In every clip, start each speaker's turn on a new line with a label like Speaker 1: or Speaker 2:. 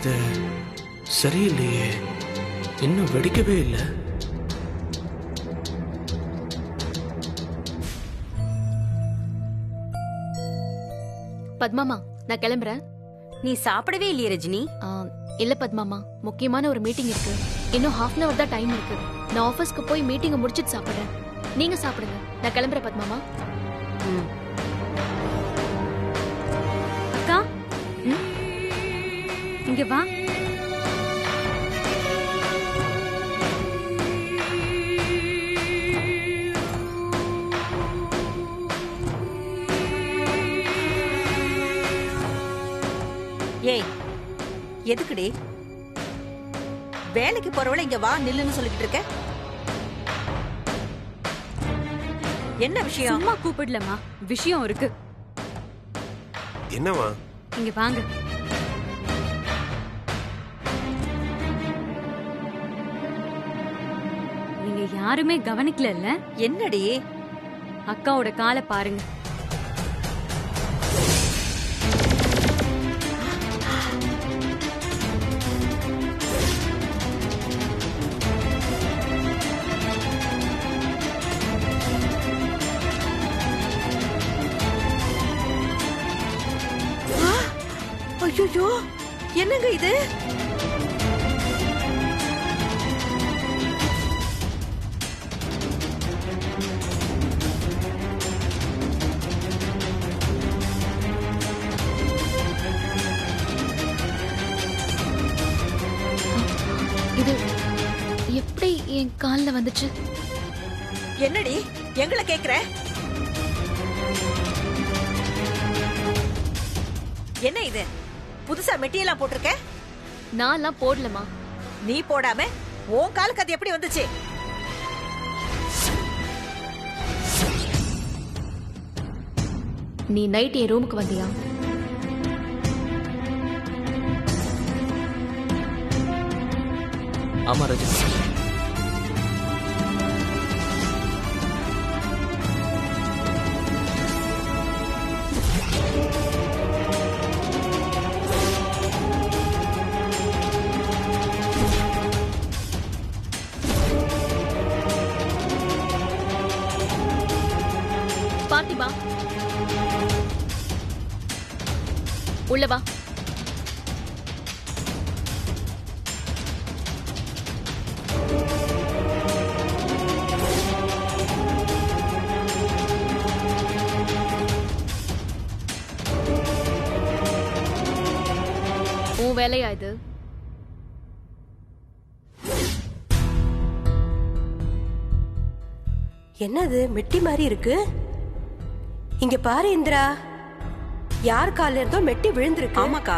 Speaker 1: இது சரியில்லையே, இன்னும் வெடிக்கவே இல்லை.
Speaker 2: பத்மாமா, நான் கிளம்புறேன்.
Speaker 3: நீ சாப்பிடவே இல்லையே ரஜினி?
Speaker 2: இல்ல பத்மாமா, முக்கியமான ஒரு மீட்டிங் இருக்கு. இன்னும் ½ hour தான் டைம் இருக்கு. நான் ஆபீஸ்க்கு போய் மீட்டிங்கை முடிச்சிட்டு சாப்பிடுறேன். நீங்க சாப்பிடுங்க, நான் கிளம்புறேன் பத்மாமா.
Speaker 3: அக்கா இங்க வா.
Speaker 4: ஏய், எதுக்குடி வேலைக்கு போறவள இங்க வா நில்லுன்னு சொல்லிட்டு இருக்க? என்ன விஷயம்?
Speaker 3: சும்மா கூப்பிடலமா, விஷயம் இருக்கு.
Speaker 5: என்னவா?
Speaker 3: இங்க வாங்க. நீங்க யாருமே கவனிக்கல.
Speaker 4: என்னடி?
Speaker 3: அக்காவோட காலை பாருங்க.
Speaker 4: ஐயோ, என்னங்க இது?
Speaker 2: இது எப்படி என் கால்ல வந்துச்சு?
Speaker 4: என்னடி எங்களை கேக்குற? என்ன இது புதுசா மெட்டியெல்லாம் போட்டிருக்க?
Speaker 2: நான்லாம் போடலமா.
Speaker 4: நீ போடாம உன் காலுக்கு அது எப்படி வந்துச்சு?
Speaker 2: நீ நைட் என் ரூமுக்கு வந்தியா?
Speaker 1: ஆமா ரஜினி.
Speaker 2: பாத்திமா, உள்ள வா. உன் வேலையா இது?
Speaker 6: என்னது மெட்டி மாதிரி இருக்கு? இங்க பாரு இந்திரா, யார் கால்ல இருந்தோ மெட்டி விழுந்திருக்கு.
Speaker 7: ஆமாக்கா,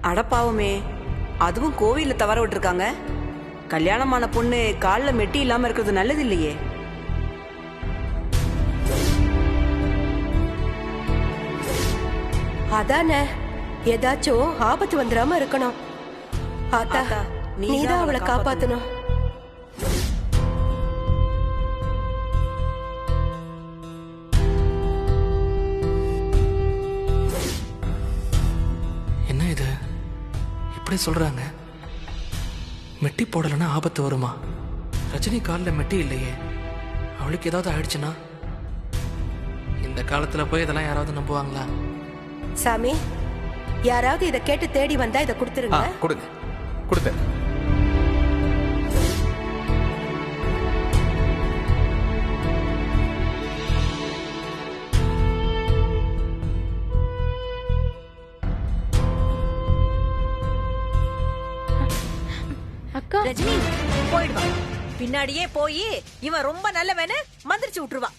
Speaker 7: அடப்பாவுமே, அதுவும் கோவில்ல தவற விட்டுருக்காங்க. கல்யாணமான பொண்ணு கால்ல மெட்டி இல்லாம இருக்கிறது நல்லது இல்லையே.
Speaker 6: அதானே, ஏதாச்சும் ஆபத்து வந்துடாம இருக்கணும். ஆத்தா, நீதான் அவளை காப்பாத்தணும்.
Speaker 1: என்ன இது இப்படி சொல்றாங்க? மெட்டி போடலன்னா ஆபத்து வருமா? ரஜினி காலில் மெட்டி இல்லையே, அவளுக்கு ஏதாவது ஆயிடுச்சுன்னா? இந்த காலத்துல போய் இதெல்லாம் யாராவது நம்புவாங்களா?
Speaker 6: சாமி, யாராவது இதை கேட்டு தேடி வந்தா இதை கொடுத்துருங்க.
Speaker 5: கொடுங்க, கொடுத்தேன்.
Speaker 2: அக்கா,
Speaker 4: ரஜினி போயிடுவா. பின்னாடியே போய் இவன் ரொம்ப நல்லவன்னு மந்திரிச்சு விட்டுருவா.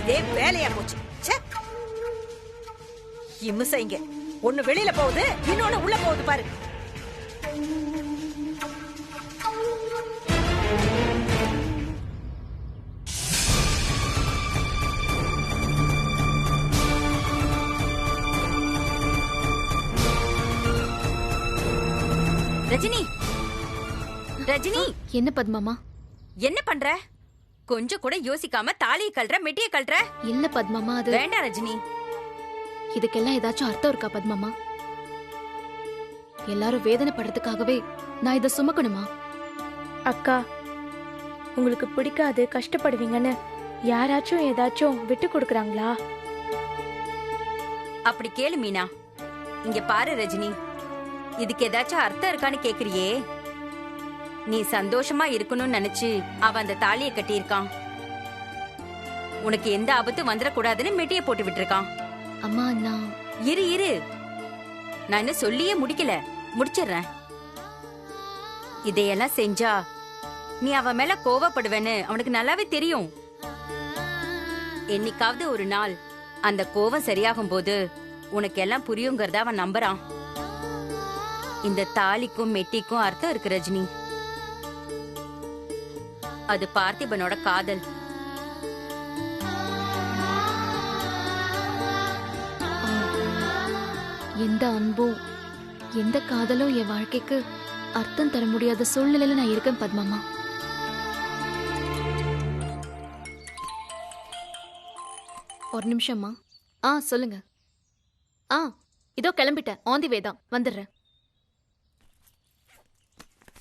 Speaker 4: இதே வேலையா போச்சு. இம்முசைங்க, ஒண்ணு வெளியில போகுது, இன்னொன்னு உள்ள போகுது பாரு.
Speaker 3: ரஜினி, ரஜினி,
Speaker 2: என்ன பத்மாமா?
Speaker 3: என்ன பண்ற? கொஞ்சம் கூட யோசிக்காம தாலியை கழற, மெட்டியை கழற.
Speaker 2: இல்ல பத்மாமா, அது
Speaker 3: வேண்டாம் ரஜினி.
Speaker 2: இதுக்கெல்லாம் ஏதாச்சும் அர்த்தம் இருக்கா பத்மாமா? எல்லாரும் வேதனைப்படுறதுக்காகவே நான் இதை சுமக்கணுமா?
Speaker 5: அக்கா, உங்களுக்கு பிடிக்காது, கஷ்டப்படுவீங்கன்னு யாராச்சும் ஏதாச்சும் விட்டு கொடுக்கறாங்களா?
Speaker 3: அப்படி கேளு மீனா. இங்க பாரு ரஜினி, இதுக்கு ஏதாச்சும் அர்த்தம் இருக்கான்னு கேக்குறியே. நீ சந்தோஷமா இருக்கணும்னு நினைச்சு அவன் அந்த தாலியை கட்டியிருக்கான். உனக்கு எந்த ஆபத்தும் வந்துடக்கூடாதுன்னு மெட்டிய போட்டு விட்டுருக்கான்.
Speaker 2: அம்மா நான்
Speaker 3: இரு நான் இன்னும் சொல்லியே முடிக்கல, முடிச்சிடுறேன். இதையெல்லாம் செஞ்சா நீ அவன் மேல கோவப்படுவேன்னு அவனுக்கு நல்லாவே தெரியும். என்னைக்காவது ஒரு நாள் அந்த கோவம் சரியாகும் போது உனக்கு எல்லாம் புரியுங்கிறத அவன் நம்புறான். இந்த தாலிக்கும் மெட்டிக்கும் அர்த்தம் இருக்கு ரஜினி. அது பார்த்திபனோட காதல்.
Speaker 2: எந்த அன்பும் எந்த காதலும் என் வாழ்க்கைக்கு அர்த்தம் தர முடியாத சூழ்நிலையில நான் இருக்கேன் பத்மாமா. ஒரு நிமிஷம்மா. சொல்லுங்க. இதோ கிளம்பிட்டேன். ஆன் தி வே தான், வந்துடுறேன்.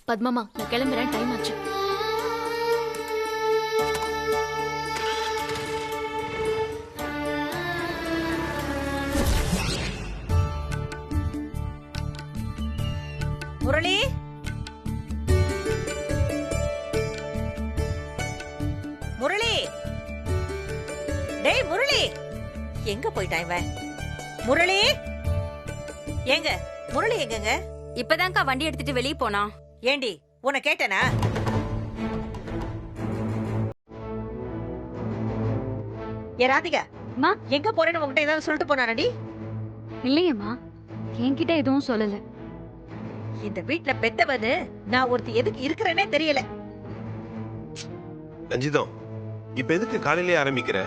Speaker 2: பத்மாமா நான் கிளம்புறேன், டைம் ஆச்சு.
Speaker 4: முரளி, முரளி, டேய் முரளி, எங்க போயிட்டான் இவன்? முரளி, எங்க முரளி? எங்கங்க?
Speaker 3: இப்பதான்க்கா வண்டி எடுத்துட்டு வெளியே போனா.
Speaker 4: ஏண்டி உன்னை கேட்டனா? ஏ ராதிகா, எங்க போறேன்னு உங்ககிட்ட ஏதாவது சொல்லிட்டு போனானடி?
Speaker 8: இல்லையம்மா, என்கிட்ட எதுவும் சொல்லல.
Speaker 4: இந்த வீட்ல பெத்தவனு நான் ஒருத்தி எதுக்கு இருக்கிறேனே தெரியல.
Speaker 9: ரஞ்சிதம், இப்ப எதுக்கு காலையிலே ஆரம்பிக்கிற?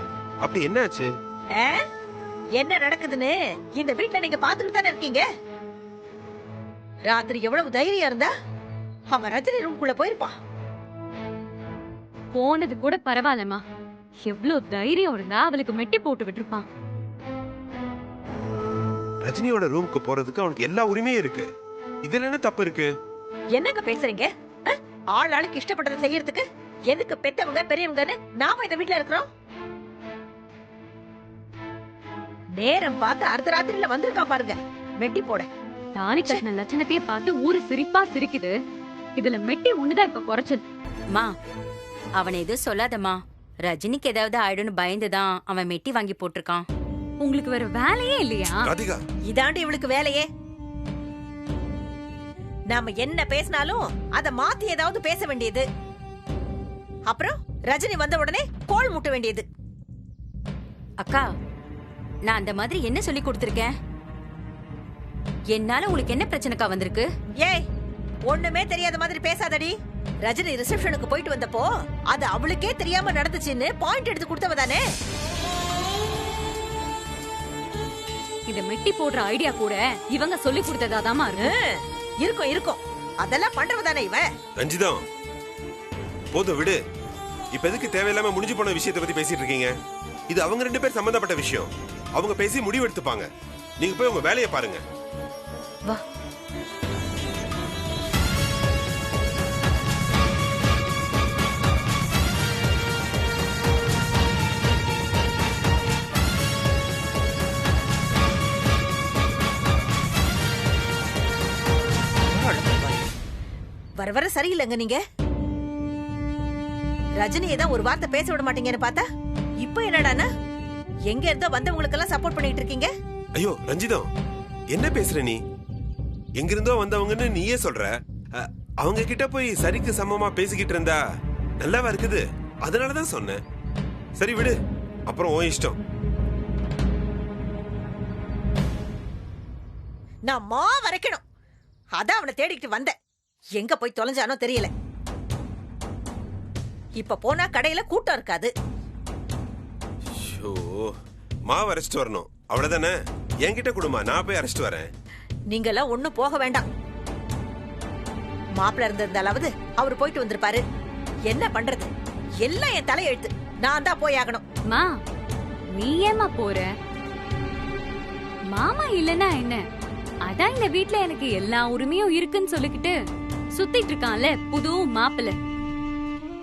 Speaker 9: அப்படி என்ன ஆச்சு?
Speaker 4: என்ன நடக்குதுன்னு இந்த வீட்ல நீங்க பாத்துட்டு தானே இருக்கீங்க. ராத்திரி எவ்வளவு தைரியம் இருந்தா அவன் ரஜினி ரூம்குள்ள போயிருப்பான்.
Speaker 8: போனது கூட பரவாயில்லம்மா, எவ்வளவு தைரியம் இருந்தா அவளுக்கு மெட்டி போட்டு விட்டுருப்பான்.
Speaker 9: ரஜினியோட ரூமுக்கு போறதுக்கு அவனுக்கு எல்லா உரிமையும் இருக்கு. இதுல என்ன தப்பு இருக்கு?
Speaker 4: என்னங்க பேசுறீங்க? ஆள் ஆளுக்கு இஷ்டப்பட்டதை செய்யறதுக்கு எதுக்கு பெத்தவங்க பெரியவங்கன்னு நாம இந்த வீட்ல இருக்கிறோம்? நேரம் பார்த்து அர்த்தராத்திரியில வந்திருக்கான் பாருங்க மெட்டி போட.
Speaker 8: தாலி கட்டின லட்சணத்தையே பார்த்து ஊரு சிரிப்பா சிரிக்குது. இதுல மெட்டி ஒண்ணுதான் இப்ப குறைச்சல்.
Speaker 3: மா, அவனை எதுவும் சொல்லாதம்மா. ரஜினிக்கு ஏதாவது ஆயிடும்னு பயந்துதான் அவன் மெட்டி வாங்கி போட்டிருக்கான்.
Speaker 8: உங்களுக்கு வேற வேலையே இல்லையா?
Speaker 9: ராதிகா,
Speaker 4: இதாண்டி இவளுக்கு வேலையே. நாம என்ன பேசினாலும் அத மாத்தி ஏதாவது பேச வேண்டியது. அப்புறம் ரஜினி வந்த உடனே கோல் முட்ட வேண்டியது.
Speaker 3: அக்கா, நான் அந்த மாதிரி என்ன சொல்லி கொடுத்திருக்கேன்? என்னால உங்களுக்கு என்ன பிரச்சனைக்கா வந்திருக்கு?
Speaker 4: ஏய், ஒண்ணுமே தெரியாத மாதிரி பேசாதடி. ரஜினி ரிசப்ஷனுக்கு போயிட்டு வந்தப்போ அது அவளுக்கே தெரியாம நடந்துச்சுன்னு பாயிண்ட் எடுத்து கொடுத்தவ தானே.
Speaker 8: இந்த மெட்டி போடுற ஐடியா கூட இவங்க சொல்லி கொடுத்ததாதாமா
Speaker 4: இருக்கும் இருக்கும். அதெல்லாம் பண்றவ தானே இவ.
Speaker 9: ரஞ்சிதம், போதும் விடு. இப்ப எதுக்கு தேவையில்லாம முடிஞ்சு போன விஷயத்தை பத்தி பேசிட்டு இருக்கீங்க? இது அவங்க ரெண்டு பேர் சம்பந்தப்பட்ட விஷயம். அவங்க பேசி முடிவு எடுத்துப்பாங்க. நீங்க போய் உங்க வேலையை பாருங்க.
Speaker 3: வா.
Speaker 4: வர வர சரியில்லைங்க நீங்க. ரஜினியை தான் ஒரு வார்த்தை பேச விட மாட்டீங்கன்னு பார்த்தா இப்ப என்னடானா எங்க இருந்தோ வந்தவங்களுக்கு எல்லாம் சப்போர்ட் பண்ணிட்டு இருக்கீங்க.
Speaker 9: ஐயோ ரஞ்சிதம், என்ன பேசுற நீ? எங்கிருந்தோ வந்தவங்கன்னு நீயே சொல்ற. அவங்க கிட்ட போய் சரிக்கு சமமா பேசிக்கிட்டு இருந்தா நல்லாவா இருக்குது? அதனாலதான் சொன்னேன். சரி விடு, அப்புறம் உன் இஷ்டம்.
Speaker 4: நான் மா வரைக்கணும். அதான் அவனை தேடிக்கிட்டு வந்தேன். எங்க போய் தொலைஞ்சானோ தெரியல. இப்ப போனா கடையில கூட்டம் இருக்காது.
Speaker 9: மாவு அரைச்சிட்டு வரணும், அவ்வளவுதானே? என்கிட்ட கொடுமா, நான் போய் அரைச்சிட்டு வரேன்.
Speaker 4: நீங்க எல்லாம் ஒண்ணும் போக வேண்டாம். மாப்பிள்ள இருந்திருந்தாலாவது அவரு போயிட்டு வந்திருப்பாரு. என்ன பண்றது, எல்லாம் என் தலையெழுத்து. நான் தான் போய் ஆகணும்.
Speaker 8: மா, நீ ஏமா போற? மாமா இல்லனா என்ன, அதான் இந்த வீட்ல எனக்கு எல்லா உரிமையும் இருக்குன்னு சொல்லிக்கிட்டு சுத்திட்டு இருக்கான்ல புது மாப்பிள்ள.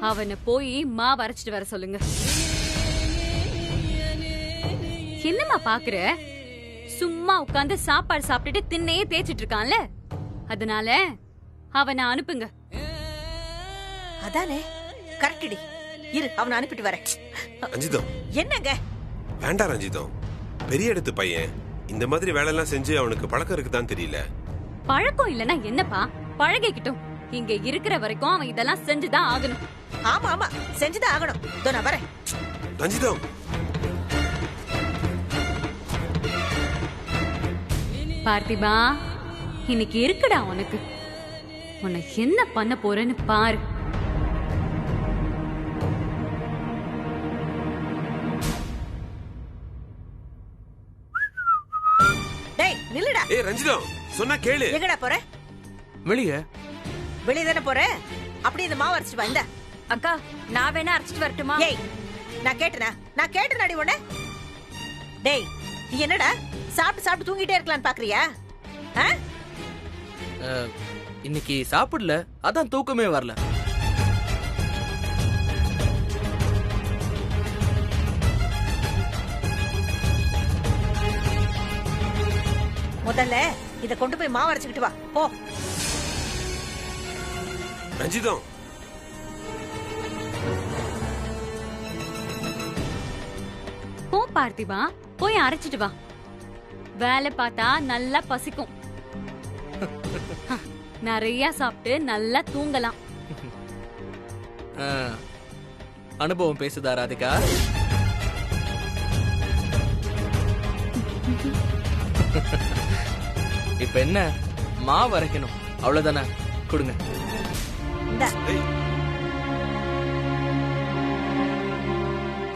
Speaker 8: அவனை போய் மாவு அரைச்சிட்டு வர சொல்லுங்க. என்னம்மா பாக்குற? சும்மா உட்கார்ந்து சாப்பாடு சாப்பிட்டுட்டு திண்ணையே தேய்ச்சிட்டு இருக்கான்ல, அதனால அவனை அனுப்புங்க.
Speaker 4: அதானே கரெக்டடி. இரு, அவனை அனுப்பிட்டு வரேன்.
Speaker 9: ரஞ்சிதம்
Speaker 4: என்னங்க?
Speaker 9: வேண்டாம் ரஞ்சிதம், பெரிய இடத்து பையன். இந்த மாதிரி வேலை எல்லாம் செஞ்சு அவனுக்கு பழக்கம் இருக்குதான் தெரியல.
Speaker 8: பழக்கம் இல்லனா என்னப்பா, பழகிக்கிட்டும். இங்க இருக்கிற வரைக்கும் அவன் இதெல்லாம் செஞ்சுதான் ஆகணும்.
Speaker 4: ஆமா ஆமா, செஞ்சுதான் ஆகணும். இதோ நான் வரேன்.
Speaker 9: ரஞ்சிதம்
Speaker 8: பார்த்திபா, இன்னைக்கு இருக்குடா உனக்கு. உன்னை என்ன பண்ண போறேன்னு பாரு.
Speaker 4: டேய் நில்லுடா.
Speaker 9: ஏய் ரஞ்சிதம், சொன்னா கேளு.
Speaker 4: எங்கடா போற?
Speaker 1: வெளியே
Speaker 4: வெளியே தானே போற? அப்படியே இந்த மாவு அரைச்சிட்டு வா. இந்த
Speaker 3: அக்கா, நான் வேணா அரைச்சிட்டு வரட்டுமா?
Speaker 4: ஏய், நான் கேட்டேனாடி உன்ன? டேய், நீ என்னடா சாப்பிட்டு சாப்பிட்டு தூங்கிட்டே இருக்கலாம்னு பாக்குறியா?
Speaker 1: இன்னைக்கு சாப்பிடல, அதான் தூக்கமே வரல.
Speaker 4: முதல்ல இத கொண்டு போய் மாவு அரைச்சுக்கிட்டு வா போ.
Speaker 9: ரஞ்சிதம்
Speaker 8: போ பார்த்திபா, போய் அரைச்சிட்டு வா. வேலை பார்த்தா நல்லா பசிக்கும். நிறைய சாப்பிட்டு நல்லா தூங்கலாம்.
Speaker 1: அனுபவம் பேசுதா ராதிகா? இப்ப என்ன, மாவு அரைக்கணும் அவ்வளவுதானே? கொடுங்க.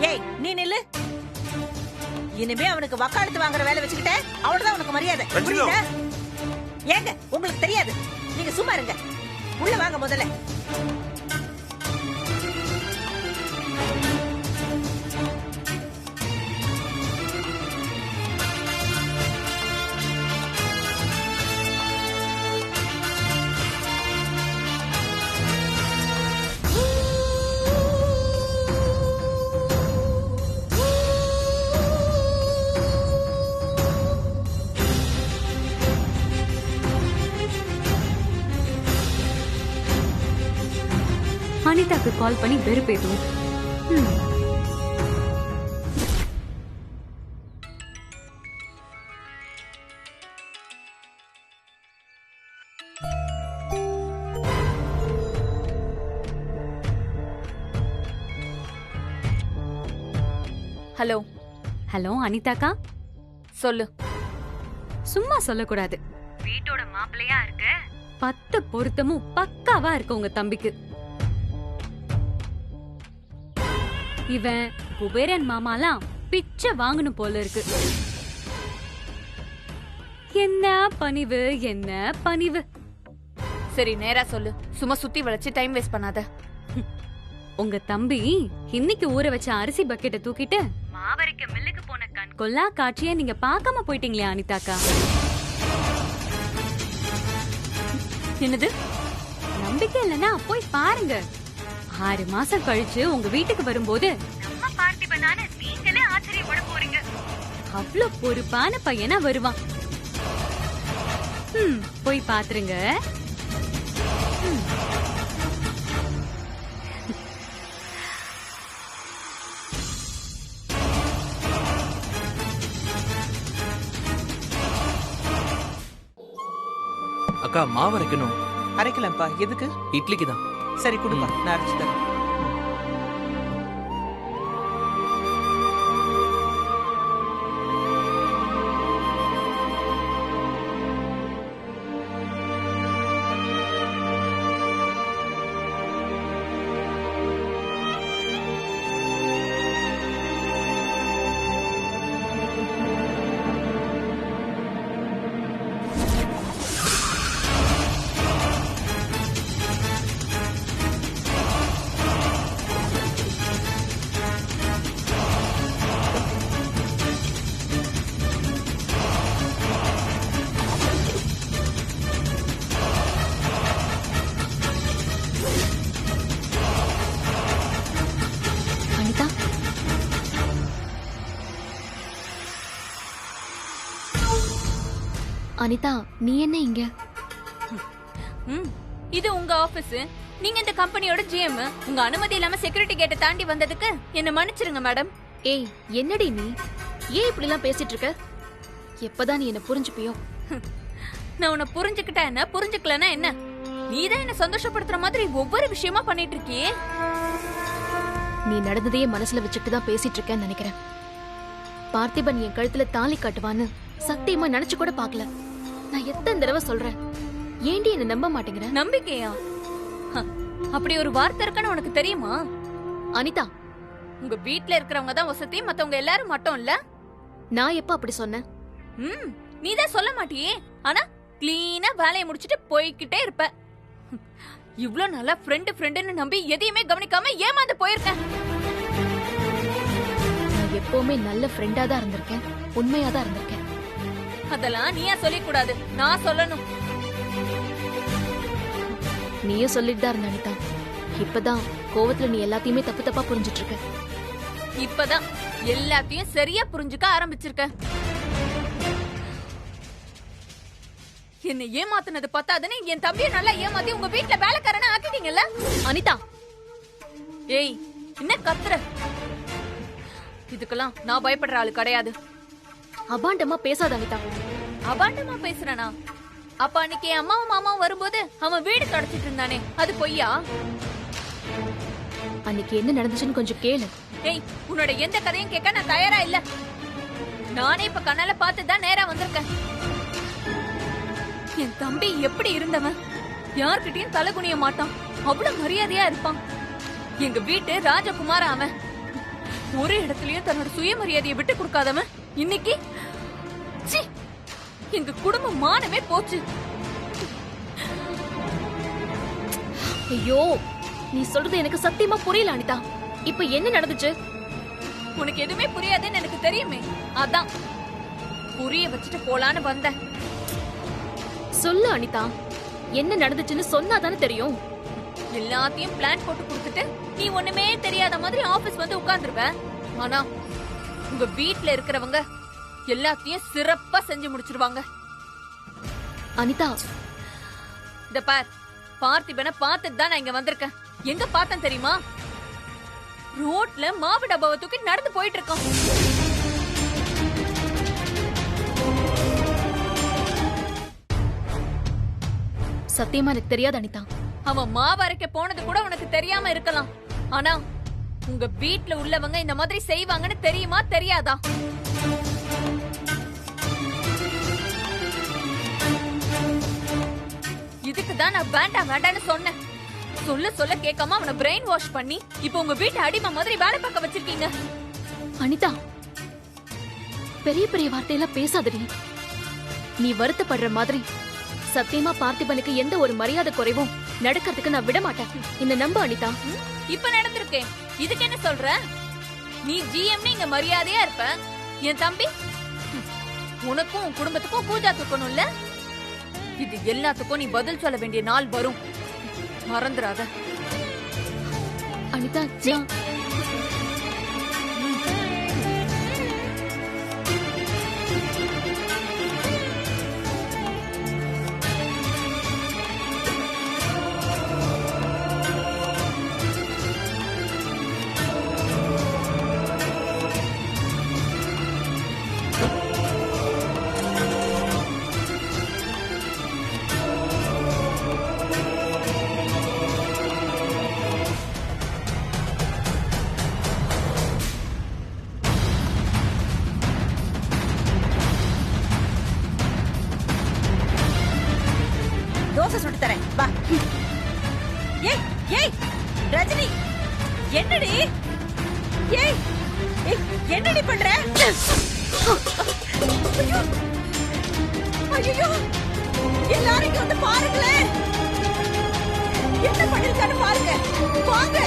Speaker 4: ஏய் நீ நில்லு. இனிமே அவனுக்கு வக்காலத்து வாங்குற வேலை வச்சுக்கிட்ட அவ்வளவுதான் உனக்கு மரியாதை. புரியுதா? ஏங்க உங்களுக்கு தெரியாது, நீங்க சும்மா இருங்க. உள்ள வாங்க முதல்ல.
Speaker 8: அனிதாக்கு கால் பண்ணி வெறுப்பேதும்.
Speaker 2: ஹலோ
Speaker 8: ஹலோ அனிதாக்கா,
Speaker 2: சொல்லு.
Speaker 8: சும்மா சொல்லக்கூடாது. வீட்டோட மாப்பிள்ளையா இருக்க, 10 பொருத்தமும் பக்காவா இருக்கு உங்க தம்பிக்கு. இவன் குபேரன் மாமாலாம் பிச்சை வாங்கணும் போல இருக்கு. என்ன பணிவு, என்ன பணிவு.
Speaker 2: சரி நேரா சொல்லு, சும்மா சுத்தி வளைச்சு டைம் வேஸ்ட் பண்ணாத.
Speaker 8: உங்க தம்பி இன்னைக்கு ஊற வச்ச அரிசி பக்கெட்டை தூக்கிட்டு மாவரைக்க மில்லுக்கு போன கண் கொல்லா காட்சியை நீங்க பார்க்காம போயிட்டீங்களே அனிதாக்கா. என்னது, நம்பிக்கை இல்லைன்னா போய் பாருங்க. 6 மாசம் கழிச்சு உங்க வீட்டுக்கு வரும்போது நம்ம பார்த்திபனான நீங்களே ஆச்சரியப்பட போறீங்க. அவ்ளோ பொறுப்பான பையனா வருவான். போய் பாத்துருங்க.
Speaker 1: அக்கா, மாவு அரைக்கணும்.
Speaker 10: அரைக்கலாம்ப்பா. எதுக்கு?
Speaker 1: இட்லிக்கு தான்.
Speaker 10: சரி கொடுப்பா, நான் அரைச்சு தரேன்.
Speaker 2: அனிதா நீ என்ன இங்க?
Speaker 8: இது உங்க ஆபீஸ், நீங்க இந்த கம்பெனியோட ஜிஎம். உங்க அனுமதி இல்லாம செக்யூரிட்டி கேட்டை தாண்டி வந்ததுக்கு என்ன மன்னிச்சிருங்க மேடம்.
Speaker 2: ஏய் என்னடி நீ ஏன் இப்படி எல்லாம் பேசிட்டு இருக்க? எப்பதான் நீ என்ன புரிஞ்சுப்பியோ?
Speaker 8: நான் உன்னை புரிஞ்சுக்கிட்டா என்ன, புரிஞ்சுக்கலன்னா என்ன? நீதான் என்ன சந்தோஷப்படுத்துற மாதிரி ஒவ்வொரு விஷயமா பண்ணிட்டு இருக்கியே.
Speaker 2: நீ நடந்ததையே மனசுல வச்சுட்டு தான் பேசிட்டு இருக்கேன்னு நினைக்கிறேன். பார்த்திபன் என் கழுத்துல தாலி கட்டுவான்னு சத்தியமா நினைச்சு கூட பாக்கல. நான் எத்தனை தடவை சொல்றேன், ஏண்டி என்ன நம்ப மாட்டேங்கிற?
Speaker 8: நம்பிக்கையா? அப்படி ஒரு வார்த்தை இருக்குன்னு உனக்கு தெரியுமா?
Speaker 2: அனிதா,
Speaker 8: உங்க வீட்ல இருக்கிறவங்க தான் வசதி, மத்தவங்க எல்லாரும் மட்டும் இல்ல.
Speaker 2: நான் எப்ப அப்படி சொன்னேன்?
Speaker 8: நீதான் சொல்ல மாட்டியே, ஆனா கிளீனா வேலையை முடிச்சிட்டு போய்கிட்டே இருப்ப. இவ்ளோ நல்லா ஃப்ரெண்டுன்னு நம்பி எதையுமே கவனிக்காம ஏமாந்து போயிருக்கேன்.
Speaker 2: நான் எப்பவுமே நல்ல ஃப்ரெண்டா தான் இருந்திருக்கேன், உண்மையா தான் இருந்திருக்கேன்.
Speaker 8: அதெல்லாம் நீயா சொல்லிக் கூடாது, நான் சொல்லணும்.
Speaker 2: நீயும் சொல்லிட்டு தான் இருந்த அனிதா. இப்பதான் கோவத்துல நீ எல்லாத்தையுமே தப்பு தப்பா புரிஞ்சிட்டு இருக்க.
Speaker 8: இப்பதான் எல்லாத்தையும் சரியா புரிஞ்சுக்க ஆரம்பிச்சிருக்க. என்ன ஏமாத்துனது பத்தாதுன்னு என் தம்பியை நல்லா ஏமாத்தி உங்க வீட்டுல வேலைக்காரனா ஆக்கிட்டீங்கல்ல
Speaker 2: அனிதா.
Speaker 8: ஏய் என்ன கத்துற? இதுக்கெல்லாம் நான் பயப்படுற ஆளு கிடையாது.
Speaker 2: அபாண்டமா பேசாத அனிதா.
Speaker 8: அபாண்டமா பேசுறனா? அப்ப அன்னைக்கு அம்மாவும் மாமாவும் வரும்போது அவன் வீடு தொடச்சிட்டு இருந்தானே, அது பொய்யா?
Speaker 2: அன்னைக்கு என்ன நடந்துச்சுன்னு கொஞ்சம் கேளு.
Speaker 8: ஏய் உன்னோட எந்த கதையும் கேட்க நான் தயாரா இல்ல. நானே இப்ப கண்ணால பார்த்துதான் நேரா வந்திருக்கேன். என் தம்பி எப்படி இருந்தவன், யார்கிட்டயும் தலை குனிய மாட்டான், அவ்வளவு மரியாதையா இருப்பான். எங்க வீட்டு ராஜகுமார அவன். ஒரு இடத்துலயும் தன்னோட சுயமரியாதையை விட்டு கொடுக்காதவன் இன்னைக்கு எங்க குடும்பம் மானமே போச்சு.
Speaker 2: ஐயோ, நீ சொல்றது எனக்கு சத்தியமா புரியல அனிதா. இப்ப என்ன நடந்துச்சு?
Speaker 8: உனக்கு எதுவுமே புரியாதுன்னு எனக்கு தெரியுமே, அதான் புரிய வச்சுட்டு போலான்னு வந்தேன்.
Speaker 2: சொல்லு அனிதா, என்ன நடந்துச்சுன்னு சொன்னாதானே தெரியும்.
Speaker 8: எல்லாத்தையும் பிளான் போட்டு கொடுத்துட்டு நீ ஒண்ணுமே தெரியாத மாதிரி ஆபீஸ் வந்து உட்கார்ந்துருவ. ஆனா உங்க வீட்ல இருக்கிறவங்க எல்லாத்தையும் சிறப்பா செஞ்சு முடிச்சிருவாங்க.
Speaker 2: அனிதா,
Speaker 8: இந்த பார், பார்த்திபனை பார்த்துட்டு தான் நான் இங்க வந்திருக்கேன். எங்க பார்த்தேன் தெரியுமா? ரோட்ல மாவு டப்பாவை தூக்கி நடந்து போயிட்டு இருக்கான்.
Speaker 2: சத்தியமா எனக்கு தெரியாது அனிதா.
Speaker 8: அவன் மாவு அரைக்க போனது கூட உனக்கு தெரியாம இருக்கலாம். ஆனா உங்க வீட்ல உள்ளவங்க இந்த மாதிரி செய்வாங்கன்னு தெரியுமா தெரியாதா? இதுக்குதான் நான் வேண்டான்னு சொன்னேன். சொல்ல கேட்காம அவனை பிரெயின் வாஷ் பண்ணி இப்ப உங்க வீட்டு அடிமை மாதிரி வேலை பார்க்க வச்சிருக்கீங்க.
Speaker 2: அனிதா, பெரிய பெரிய வார்த்தையெல்லாம் பேசாதடி. நீ வருத்தப்படுற மாதிரி சத்தியமா பார்த்திபனுக்கு எந்த ஒரு மரியாதை குறைவும் நடக்கிறதுக்கு நான் விட மாட்டேன். இந்த நம்ப அனிதா.
Speaker 8: இப்ப நடந்திருக்கேன், இதுக்கு என்ன சொல்ற? நீ ஜிஎம் இங்க மரியாதையா இருப்ப. என் தம்பி, உனக்கும் உன் குடும்பத்துக்கும் பூஜா தூக்கணும்ல. இது எல்லாத்துக்கும் நீ பதில் சொல்ல வேண்டிய நாள் வரும், மறந்துடாத.
Speaker 2: அனிதா,
Speaker 4: தோசை சுட்டு தரேன், வா. ஏய் ஏய் ரஜினி, என்னடி? ஏய் ஏய், என்னடி பண்ற? ஐயோ, எல்லாரும் வந்து பாருங்களேன், என்ன பண்ணிருக்கான்னு பாருங்க, வாங்க.